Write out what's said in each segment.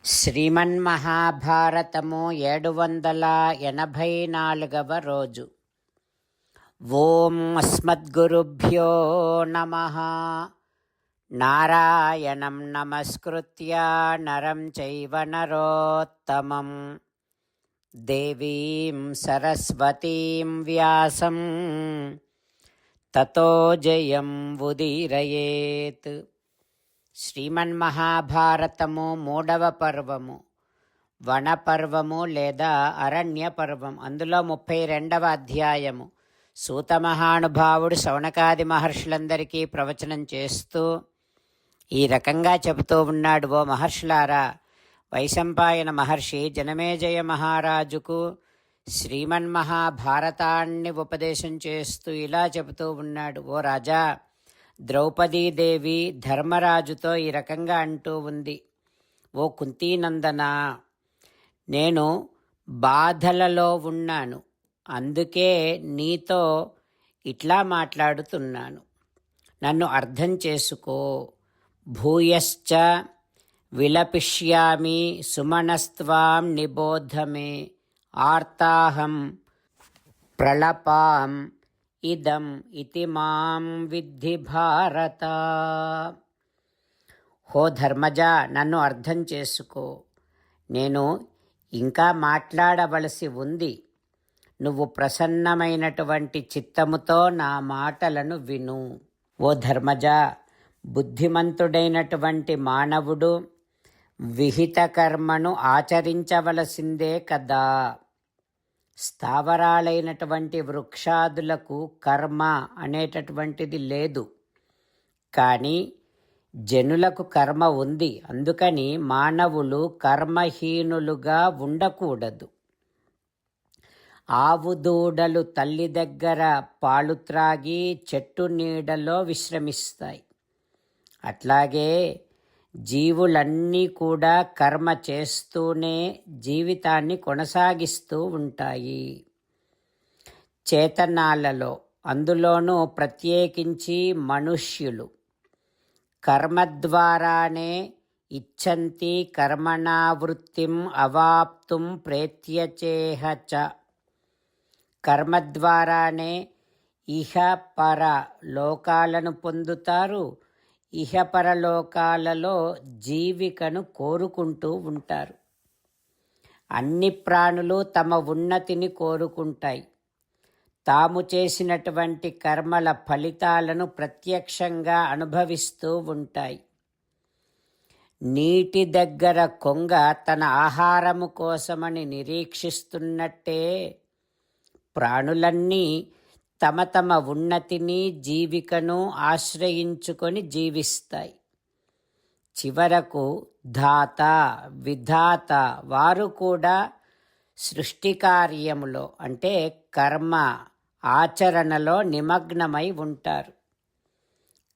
శ్రీమన్మహాభారతము 784వ రోజు. ఓం అస్మద్గురుభ్యో నమః. నారాయణం నమస్కృత్య నరం చైవ నరోత్తమం దేవీం సరస్వతీం వ్యాసం తతో జయం ఉదీరయేత్. శ్రీమన్మహాభారతము 3వ పర్వము వనపర్వము లేదా అరణ్య పర్వం. అందులో 32వ అధ్యాయము. సూత మహానుభావుడు శౌనకాది మహర్షులందరికీ ప్రవచనం చేస్తూ ఈ రకంగా చెబుతూ ఉన్నాడు. ఓ మహర్షులారా, వైశంపాయన మహర్షి జనమేజయ మహారాజుకు శ్రీమన్మహాభారతాన్ని ఉపదేశం చేస్తూ ఇలా చెబుతూ ఉన్నాడు. ఓ రాజా, ద్రౌపదీదేవి ధర్మరాజుతో ఈ రకంగా అంటూ ఉంది. ఓ కుంతీనందన, నేను బాధలలో ఉన్నాను, అందుకే నీతో ఇట్లా మాట్లాడుతున్నాను. నన్ను అర్థం చేసుకో. భూయశ్చ విలపిష్యామి సుమనస్త్వాం నిబోధమే ఆర్తాహం ప్రళపాం ఇదం ఇతి మాం విద్ధి భారత. హో ధర్మజ, నన్ను అర్థం చేసుకో. నేను ఇంకా మాట్లాడవలసి ఉంది. నువ్వు ప్రసన్నమైనటువంటి చిత్తముతో నా మాటలను విను. ఓ ధర్మజ, బుద్ధిమంతుడైనటువంటి మానవుడు విహిత కర్మను ఆచరించవలసిందే కదా. స్థావరాలైనటువంటి వృక్షాదులకు కర్మ అనేటటువంటిది లేదు, కానీ జనులకు కర్మ ఉంది. అందుకని మానవులు కర్మహీనులుగా ఉండకూడదు. ఆవు దూడలు తల్లి దగ్గర పాలు త్రాగి చెట్టు నీడలో విశ్రమిస్తాయి. అట్లాగే జీవులన్నీ కూడా కర్మ చేస్తూనే జీవితాన్ని కొనసాగిస్తూ ఉంటాయి. చేతనాలలో, అందులోనూ ప్రత్యేకించి మనుష్యులు కర్మ ద్వారానే ఇచ్ఛంతి కర్మణావృత్తిం అవాప్తుం ప్రేత్యచేహ చ. కర్మ ద్వారానే ఇహ పర లోకాలను పొందుతారు. ఇహపరలోకాలలో జీవికను కోరుకుంటూ ఉంటారు. అన్ని ప్రాణులు తమ ఉన్నతిని కోరుకుంటాయి. తాము చేసినటువంటి కర్మల ఫలితాలను ప్రత్యక్షంగా అనుభవిస్తూ ఉంటాయి. నీటి దగ్గర కొంగ తన ఆహారము కోసమని నిరీక్షిస్తున్నట్టే ప్రాణులన్నీ తమ తమ ఉన్నతిని జీవికను ఆశ్రయించుకొని జీవిస్తాయి. చివరకు ధాత విధాత వారు కూడా సృష్టి కార్యములో అంటే కర్మ ఆచరణలో నిమగ్నమై ఉంటారు.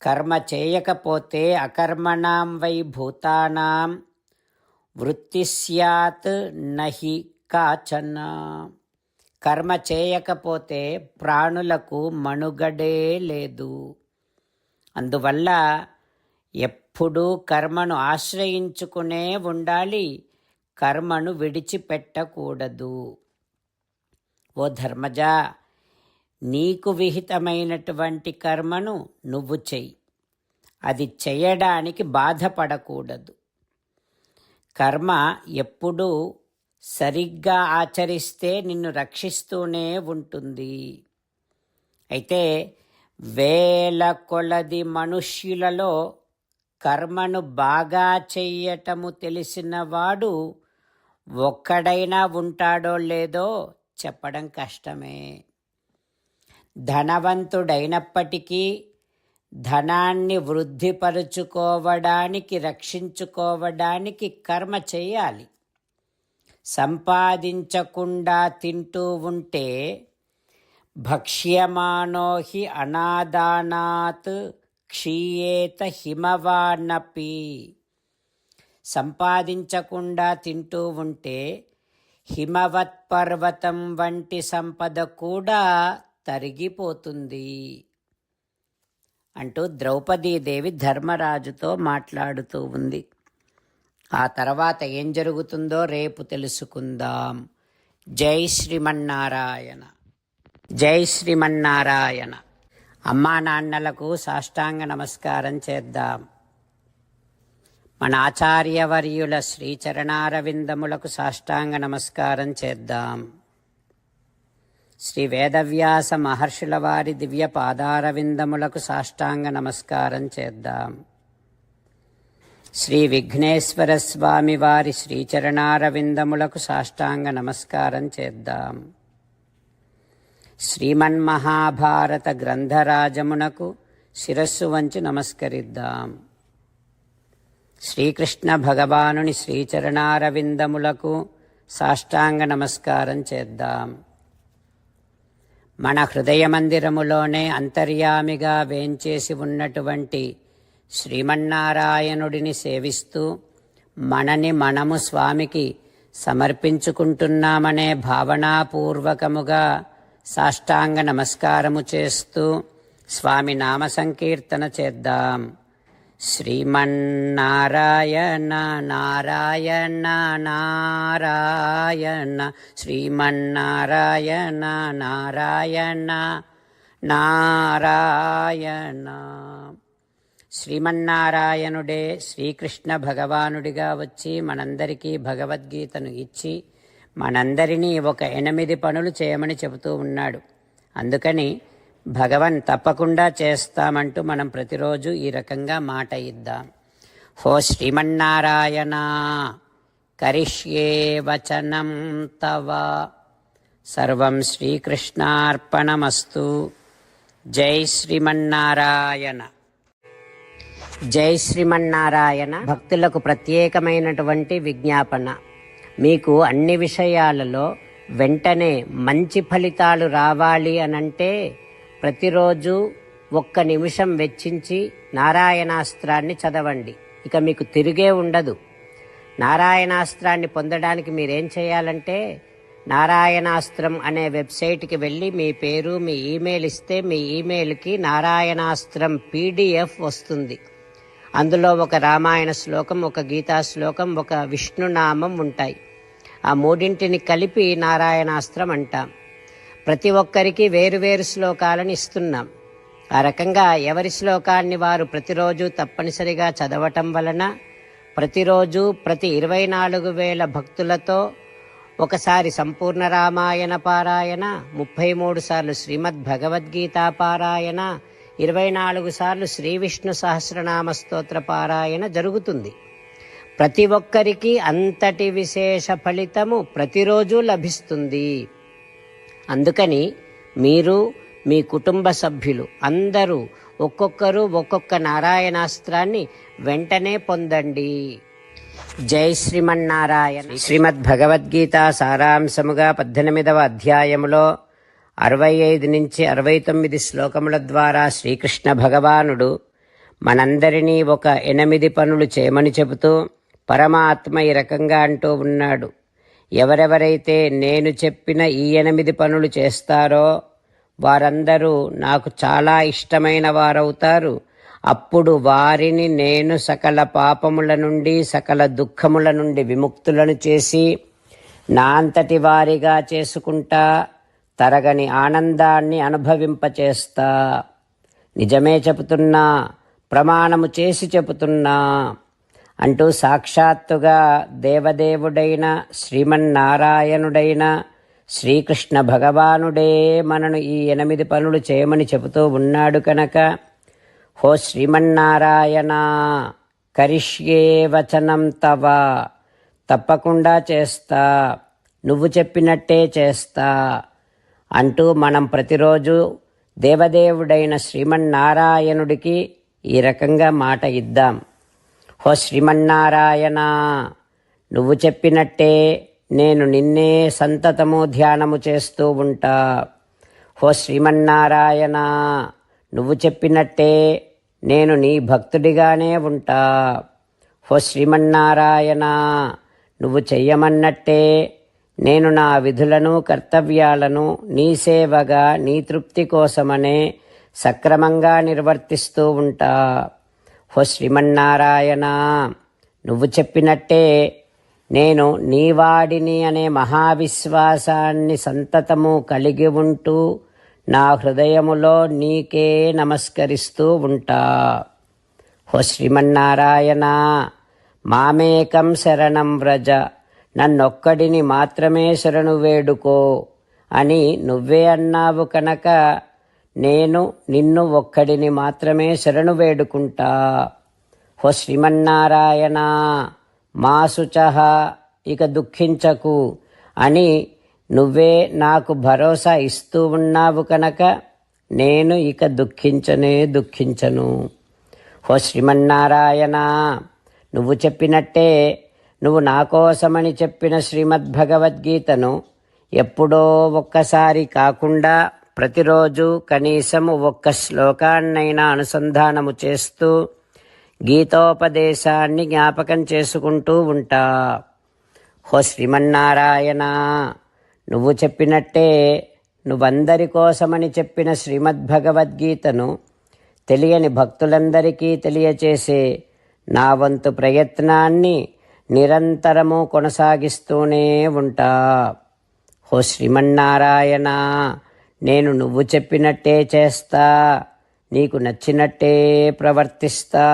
కర్మ చేయకపోతే అకర్మణాం వై భూతానాం వృత్తి స్యాత్ నహి కాచన. కర్మ చేయకపోతే ప్రాణులకు మనుగడే లేదు. అందువల్ల ఎప్పుడూ కర్మను ఆశ్రయించుకునే ఉండాలి, కర్మను విడిచిపెట్టకూడదు. ఓ ధర్మజ, నీకు విహితమైనటువంటి కర్మను నువ్వు చెయ్యి. అది చేయడానికి బాధపడకూడదు. కర్మ ఎప్పుడూ సరిగ్గా ఆచరిస్తే నిన్ను రక్షిస్తూనే ఉంటుంది. అయితే వేల కొలది మనుష్యులలో కర్మను బాగా చెయ్యటము తెలిసినవాడు ఒక్కడైనా ఉంటాడో లేదో చెప్పడం కష్టమే. ధనవంతుడైనప్పటికీ ధనాన్ని వృద్ధిపరుచుకోవడానికి, రక్షించుకోవడానికి కర్మ చేయాలి. సంపాదించకుండా తింటూ ఉంటే భక్ష్యమానో హి అనాదానాత్ క్షీయేత హిమవానపి. సంపాదించకుండా తింటూ ఉంటే హిమవత్పర్వతం వంటి సంపద కూడా తరిగిపోతుంది అంటూ ద్రౌపదీదేవి ధర్మరాజుతో మాట్లాడుతూ ఉంది. ఆ తర్వాత ఏం జరుగుతుందో రేపు తెలుసుకుందాం. జై శ్రీమన్నారాయణ. జై శ్రీమన్నారాయణ. అమ్మా నాన్నలకు సాష్టాంగ నమస్కారం చేద్దాం. మన ఆచార్యవర్యుల శ్రీచరణారవిందములకు సాష్టాంగ నమస్కారం చేద్దాం. శ్రీ వేదవ్యాస మహర్షుల వారి దివ్య పాదారవిందములకు సాష్టాంగ నమస్కారం చేద్దాం. శ్రీ విఘ్నేశ్వర స్వామి వారి శ్రీచరణారవిందములకు సాష్టాంగ నమస్కారం చేద్దాం. శ్రీమన్మహాభారత గ్రంథరాజమునకు శిరస్సు వంచి నమస్కరిద్దాం. శ్రీకృష్ణ భగవానుని శ్రీచరణారవిందములకు సాష్టాంగ నమస్కారం చేద్దాం. మన హృదయ మందిరములోనే అంతర్యామిగా వేంచేసి ఉన్నటువంటి శ్రీమన్నారాయణుడిని సేవిస్తూ మనని మనము స్వామికి సమర్పించుకుంటున్నామనే భావనాపూర్వకముగా సాష్టాంగ నమస్కారము చేస్తూ స్వామి నామ సంకీర్తన చేద్దాం. శ్రీమన్నారాయణ నారాయణ నారాయణ శ్రీమన్నారాయణ నారాయణ నారాయణ. శ్రీమన్నారాయణుడే శ్రీకృష్ణ భగవానుడిగా వచ్చి మనందరికీ భగవద్గీతను ఇచ్చి మనందరినీ ఒక 8 పనులు చేయమని చెబుతూ ఉన్నాడు. అందుకని భగవన్ తప్పకుండా చేస్తామంటూ మనం ప్రతిరోజు ఈ రకంగా మాట ఇద్దాం. హో శ్రీమన్నారాయణ కరిష్యే వచనం తవ సర్వం శ్రీకృష్ణార్పణమస్తు. జై శ్రీమన్నారాయణ. జై శ్రీమన్నారాయణ. భక్తులకు ప్రత్యేకమైనటువంటి విజ్ఞాపన. మీకు అన్ని విషయాలలో వెంటనే మంచి ఫలితాలు రావాలి అనంటే ప్రతిరోజు 1 నిమిషం వెచ్చించి నారాయణాస్త్రాన్ని చదవండి. ఇక మీకు తిరిగే ఉండదు. నారాయణాస్త్రాన్ని పొందడానికి మీరేం చేయాలంటే నారాయణాస్త్రం అనే వెబ్సైట్కి వెళ్ళి మీ పేరు మీ ఈమెయిల్ ఇస్తే మీ ఈమెయిల్కి నారాయణాస్త్రం PDF వస్తుంది. అందులో ఒక రామాయణ శ్లోకం, ఒక గీతా శ్లోకం, ఒక విష్ణునామం ఉంటాయి. ఆ 3 కలిపి నారాయణాస్త్రం అంటాం. ప్రతి ఒక్కరికి వేరువేరు శ్లోకాలను ఇస్తున్నాం. ఆ రకంగా ఎవరి శ్లోకాన్ని వారు ప్రతిరోజు తప్పనిసరిగా చదవటం వలన ప్రతిరోజు ప్రతి 24,000 భక్తులతో ఒకసారి సంపూర్ణ రామాయణ పారాయణ, 33 సార్లు శ్రీమద్ భగవద్గీత పారాయణ, 24 సార్లు శ్రీ విష్ణు సహస్రనామ స్తోత్ర పారాయణ జరుగుతుంది. ప్రతి ఒక్కరికి అంతటి విశేష ఫలితము ప్రతిరోజు లభిస్తుంది. అందుకని మీరు మీ కుటుంబ సభ్యులు అందరూ ఒక్కొక్కరు ఒక్కొక్క నారాయణాస్త్రాన్ని వెంటనే పొందండి. జై శ్రీమన్నారాయణ. శ్రీమద్ భగవద్గీత సారాంశముగా 18వ అధ్యాయములో 65 నుంచి 69 శ్లోకముల ద్వారా శ్రీకృష్ణ భగవానుడు మనందరినీ ఒక 8 పనులు చేయమని చెబుతూ పరమాత్మ ఈ రకంగా అంటూ ఉన్నాడు. ఎవరెవరైతే నేను చెప్పిన ఈ 8 పనులు చేస్తారో వారందరూ నాకు చాలా ఇష్టమైన వారవుతారు. అప్పుడు వారిని నేను సకల పాపముల నుండి సకల దుఃఖముల నుండి విముక్తులను చేసి నా అంతటి వారిగా చేసుకుంటా, తరగని ఆనందాన్ని అనుభవింపచేస్తా. నిజమే చెబుతున్నా, ప్రమాణము చేసి చెబుతున్నా అంటూ సాక్షాత్తుగా దేవదేవుడైన శ్రీమన్నారాయణుడైన శ్రీకృష్ణ భగవానుడే మనను ఈ 8 పనులు చేయమని చెబుతూ ఉన్నాడు కనుక హో శ్రీమన్నారాయణ కరిష్యే వచనం తవ, తప్పకుండా చేస్తా, నువ్వు చెప్పినట్టే చేస్తా అంటూ మనం ప్రతిరోజు దేవదేవుడైన శ్రీమన్నారాయణుడికి ఈ రకంగా మాట ఇద్దాం. హో శ్రీమన్నారాయణ, నువ్వు చెప్పినట్టే నేను నిన్నే సంతతము ధ్యానము చేస్తూ ఉంటా. హో శ్రీమన్నారాయణ, నువ్వు చెప్పినట్టే నేను నీ భక్తుడిగానే ఉంటా. హో శ్రీమన్నారాయణ, నువ్వు చెయ్యమన్నట్టే నేను నా విధులను కర్తవ్యాలను నీ సేవగా నీ తృప్తి కోసమనే సక్రమంగా నిర్వర్తిస్తూ ఉంటా. హో శ్రీమన్నారాయణ, నువ్వు చెప్పినట్టే నేను నీవాడిని అనే మహావిశ్వాసాన్ని సంతతము కలిగి ఉంటూ నా హృదయములో నీకే నమస్కరిస్తూ ఉంటా. ఓ శ్రీమన్నారాయణ, మామేకం శరణం వ్రజ, నన్నొక్కడిని మాత్రమే శరణు వేడుకో అని నువ్వే అన్నావు కనుక నేను నిన్ను ఒక్కడిని మాత్రమే శరణు వేడుకుంటా. ఓ శ్రీమన్నారాయణ, మా శుచః, ఇక దుఃఖించకు అని నువ్వే నాకు భరోసా ఇస్తూ ఉన్నావు కనుక నేను ఇక దుఃఖించను. ఓ శ్రీమన్నారాయణ, నువ్వు చెప్పినట్టే నువ్వు నా కోసమని చెప్పిన శ్రీమద్భగవద్గీతను ఎప్పుడో ఒక్కసారి కాకుండా ప్రతిరోజు కనీసం ఒక్క శ్లోకాన్నైనా అనుసంధానము చేస్తూ గీతోపదేశాన్ని జ్ఞాపకం చేసుకుంటూ ఉంటా. ఓ శ్రీమన్నారాయణ, నువ్వు చెప్పినట్టే నువ్వందరి కోసమని చెప్పిన శ్రీమద్భగవద్గీతను తెలియని భక్తులందరికీ తెలియచేసే నా వంతు ప్రయత్నాన్ని నిరంతరము కొనసాగిస్తూనే ఉంటా. ఓ శ్రీమన్నారాయణ, నేను నువ్వు చెప్పినట్టే చేస్తా, నీకు నచ్చినట్టే ప్రవర్తిస్తా,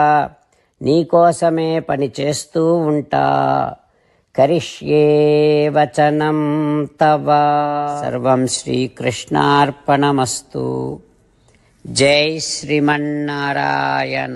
నీకోసమే పని చేస్తూ ఉంటా. కరిష్యే వచనం తవ. సర్వం శ్రీకృష్ణార్పణమస్తు. జై శ్రీమన్నారాయణ.